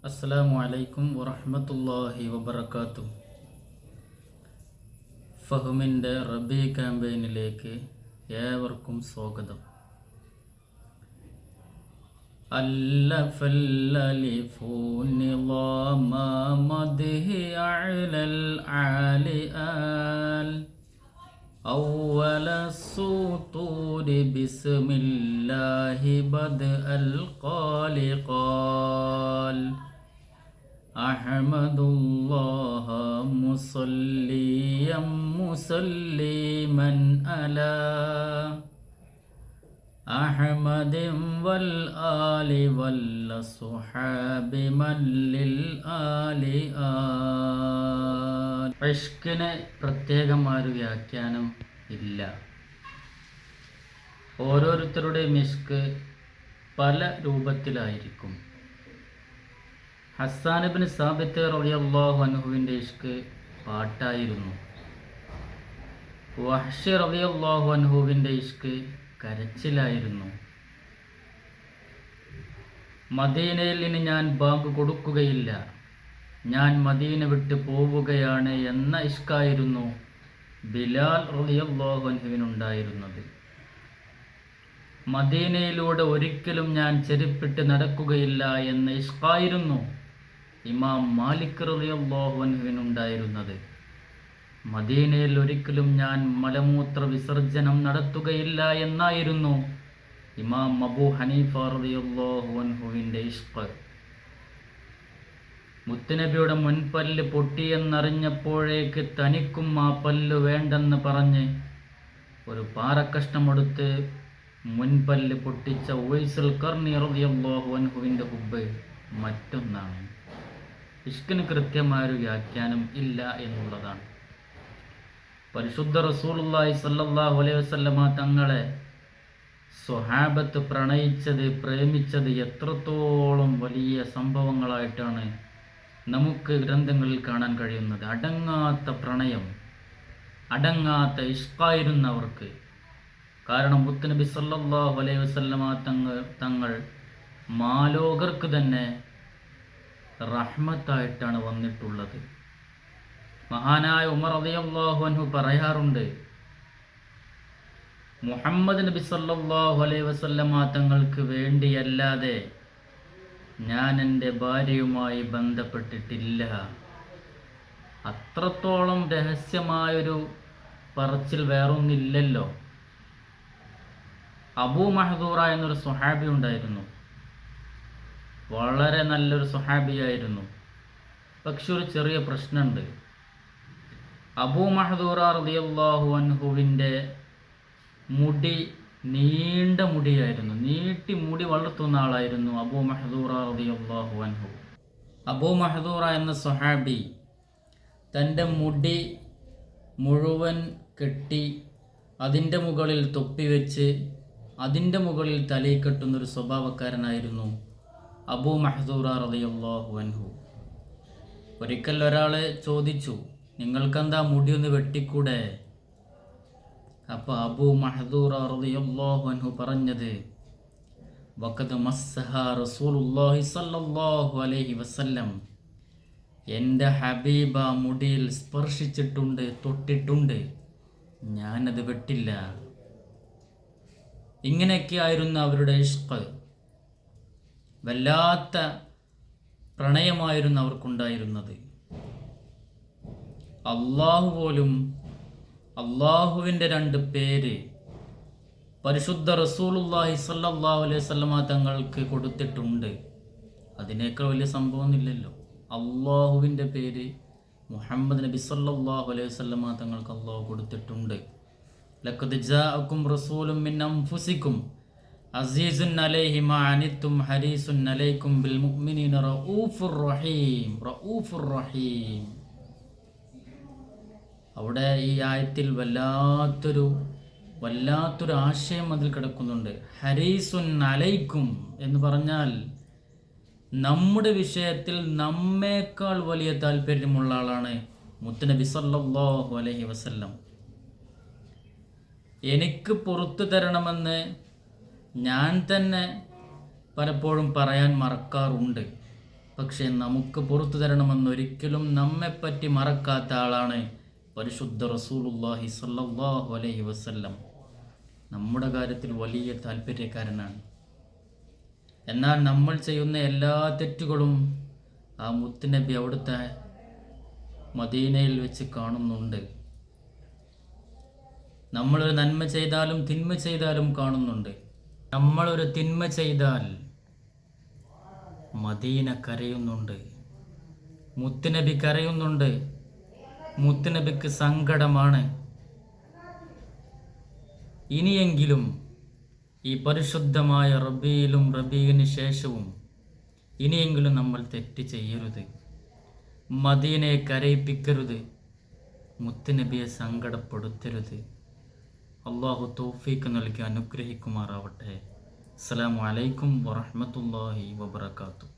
അസ്സലാമു അലൈക്കും വറഹ്മത്തുള്ളാഹി വബറകാതുഹു. ഫഹ്മിൻ്റെ റബി ക്യാമ്പയിനിലേക്ക് ഏവർക്കും സ്വാഗതം. അല്ലഫൽ അലിഫു നിളാമ മദ്ഹി അലൽ ആലിആൽ أول السطور بسم الله بدء القال أحمد الله مصليا مسلما على أحمد والآل والصحاب من للآل آل. ഇഷ്കിന് പ്രത്യേകമായൊരു വ്യാഖ്യാനം ഇല്ല. ഓരോരുത്തരുടെയും ഇഷ്ക് പല രൂപത്തിലായിരിക്കും. ഹസ്സാൻ ഇബ്നു സാബിത്ത് റളിയല്ലാഹു അൻഹുവിൻ്റെ ഇഷ്ക് പാട്ടായിരുന്നു. വഹ്ശി റളിയല്ലാഹു അൻഹുവിൻ്റെ ഇഷ്ക് കരച്ചിലായിരുന്നു. മദീനയിൽ ഇനി ഞാൻ ബാങ്ക് കൊടുക്കുകയില്ല, ഞാൻ മദീന വിട്ട് പോവുകയാണ് എന്ന ഇഷ്കായിരുന്നു ബിലാൽ റളിയല്ലാഹു അൻഹുവിനുണ്ടായിരുന്നത്. മദീനയിലൂടെ ഒരിക്കലും ഞാൻ ചെരുപ്പിട്ട് നടക്കുകയില്ല എന്ന ഇഷ്കായിരുന്നു ഇമാം മാലിക് റളിയല്ലാഹു അൻഹുവിനുണ്ടായിരുന്നത്. മദീനയിൽ ഒരിക്കലും ഞാൻ മലമൂത്ര വിസർജനം നടത്തുകയില്ല എന്നായിരുന്നു ഇമാം അബൂ ഹനീഫ റളിയല്ലാഹു അൻഹുവിൻ്റെ ഇഷ്ക്. മുത്തുനബിയുടെ മുൻപല്ല് പൊട്ടിയെന്നറിഞ്ഞപ്പോഴേക്ക് തനിക്കും ആ പല്ല് വേണ്ടെന്ന് പറഞ്ഞ് ഒരു പാറക്കഷ്ണമെടുത്ത് മുൻപല്ല് പൊട്ടിച്ച ഉവൈസുൽ ഖർനി റളിയല്ലാഹു അൻഹുവിൻ്റെ ഹുബ്ബ് മറ്റൊന്നാണ്. ഇഷ്കിന് കൃത്യമായൊരു വ്യാഖ്യാനം ഇല്ല എന്നുള്ളതാണ്. പരിശുദ്ധ റസൂലുള്ളാഹി സ്വല്ലല്ലാഹു അലൈഹി വസല്ലമ തങ്ങളെ സ്വഹാബത്ത് പ്രണയിച്ചത്, പ്രേമിച്ചത് എത്രത്തോളം വലിയ സംഭവങ്ങളായിട്ടാണ് നമുക്ക് ഗ്രന്ഥങ്ങളിൽ കാണാൻ കഴിയുന്നത്. അടങ്ങാത്ത പ്രണയം, അടങ്ങാത്ത ഇഷ്കായിരുന്നു അവർക്ക്. കാരണം മുത്തുനബി സല്ലല്ലാഹു അലൈഹി വസല്ലമ തങ്ങൾ മാലോകർക്ക് തന്നെ റഹ്മത്തായിട്ടാണ് വന്നിട്ടുള്ളത്. മഹാനായ ഉമർ റളിയല്ലാഹു അൻഹു പറയാറുണ്ട്, മുഹമ്മദ് നബി സല്ലല്ലാഹു അലൈഹി വസല്ലമ തങ്ങൾക്ക് വേണ്ടിയല്ലാതെ ഞാൻ എൻ്റെ ഭാര്യയുമായി ബന്ധപ്പെട്ടിട്ടില്ല. അത്രത്തോളം രഹസ്യമായൊരു പറച്ചിൽ വേറൊന്നില്ലല്ലോ. അബൂ മഹ്ദൂറ എന്നൊരു സ്വഹാബി ഉണ്ടായിരുന്നു. വളരെ നല്ലൊരു സ്വഹാബിയായിരുന്നു. പക്ഷെ ഒരു ചെറിയ പ്രശ്നമുണ്ട്. അബൂ മഹ്ദൂറ റളിയല്ലാഹു അൻഹുവിൻ്റെ മുടി നീണ്ട മുടിയായിരുന്നു. നീട്ടി മുടി വളർത്തുന്ന ആളായിരുന്നു അബൂ മഹ്ദൂറ റളിയല്ലാഹു അൻഹു. അബൂ മഹ്ദൂറ എന്ന സ്വഹാബി തൻ്റെ മുടി മുഴുവൻ കെട്ടി അതിൻ്റെ മുകളിൽ തൊപ്പി വെച്ച് അതിൻ്റെ മുകളിൽ തലയിൽ കെട്ടുന്നൊരു സ്വഭാവക്കാരനായിരുന്നു അബൂ മഹ്ദൂറ റളിയല്ലാഹു അൻഹു. ഒരിക്കൽ ഒരാൾ ചോദിച്ചു, നിങ്ങൾക്കെന്താ മുടിയൊന്ന് വെട്ടിക്കൂടെ? അപ്പോൾ അബൂ മഹ്ദൂറ റളിയല്ലാഹു അൻഹു പറഞ്ഞത്, വഖദ് മസ്സഹ റസൂലുള്ളാഹി സ്വല്ലല്ലാഹു അലൈഹി വസല്ലം, എൻ്റെ ഹബീബ മുടിയിൽ സ്പർശിച്ചിട്ടുണ്ട്, തൊട്ടിട്ടുണ്ട്, ഞാനത് വെട്ടില്ല. ഇങ്ങനെയൊക്കെയായിരുന്നു അവരുടെ ഇഷ്ക്. വല്ലാത്ത പ്രണയമായിരുന്നു അവർക്കുണ്ടായിരുന്നത്. അള്ളാഹു പോലും അള്ളാഹുവിൻ്റെ 2 പേര് പരിശുദ്ധ റസൂലുള്ളാഹി സ്വല്ലല്ലാഹു അലൈഹി വസല്ലമ തങ്ങൾക്ക് കൊടുത്തിട്ടുണ്ട്. അതിനേക്കാൾ വലിയ സംഭവമൊന്നുമില്ലല്ലോ. അള്ളാഹുവിൻ്റെ പേര് മുഹമ്മദ് നബി സ്വല്ലല്ലാഹു അലൈഹി വസല്ലമ തങ്ങൾക്ക് അള്ളാഹു കൊടുത്തിട്ടുണ്ട്. ലഖദ് ജാഅക്കും റസൂലും മിൻ അൻഫുസിക്കും അസീസുൻ അലൈഹി മാ അനിത്തും ഹരീസുൻ അലൈക്കും ബിൽ മുഅ്മിനീന റഊഫുർ റഹീം. റഊഫുർ റഹീം. അവിടെ ഈ ആയത്തിൽ വല്ലാത്തൊരു ആശയം അതിൽ കിടക്കുന്നുണ്ട്. ഹരീസുൻ അലൈക്കും എന്ന് പറഞ്ഞാൽ നമ്മുടെ വിഷയത്തിൽ നമ്മേക്കാൾ വലിയ താല്പര്യമുള്ള ആളാണ് മുത്തുനബി സല്ലല്ലാഹു അലൈഹി വസല്ലം. എനിക്ക് പുറത്തു തരണമെന്ന് ഞാൻ തന്നെ പലപ്പോഴും പറയാൻ മറക്കാറുണ്ട്. പക്ഷെ നമുക്ക് പുറത്തു തരണമെന്നൊരിക്കലും നമ്മെപ്പറ്റി മറക്കാത്ത ആളാണ് പരിശുദ്ധ റസൂലുള്ളാഹി സ്വല്ലല്ലാഹു അലൈഹി വസല്ലം. നമ്മുടെ കാര്യത്തിൽ വലിയ താല്പര്യക്കാരനാണ്. എന്നാൽ നമ്മൾ ചെയ്യുന്ന എല്ലാ തെറ്റുകളും ആ മുത്തുനബി അവിടുത്തെ മദീനയിൽ വെച്ച് കാണുന്നുണ്ട്. നമ്മളൊരു നന്മ ചെയ്താലും തിന്മ ചെയ്താലും കാണുന്നുണ്ട്. നമ്മളൊരു തിന്മ ചെയ്താൽ മദീന കരയുന്നുണ്ട്, മുത്തുനബി കരയുന്നുണ്ട്, മുത്തുനബിക്ക് സങ്കടമാണ്. ഇനിയെങ്കിലും ഈ പരിശുദ്ധമായ റബീലും റബീന് ശേഷവും ഇനിയെങ്കിലും നമ്മൾ തെറ്റ് ചെയ്യരുത്, മദീനയെ കരയിപ്പിക്കരുത്, മുത്തുനബിയെ സങ്കടപ്പെടുത്തരുത്. അള്ളാഹു തൗഫീഖ് നൽകി അനുഗ്രഹിക്കുമാറാവട്ടെ. അസ്സലാമു അലൈക്കും വറഹ്മത്തുള്ളാഹി വബറകാതുഹു.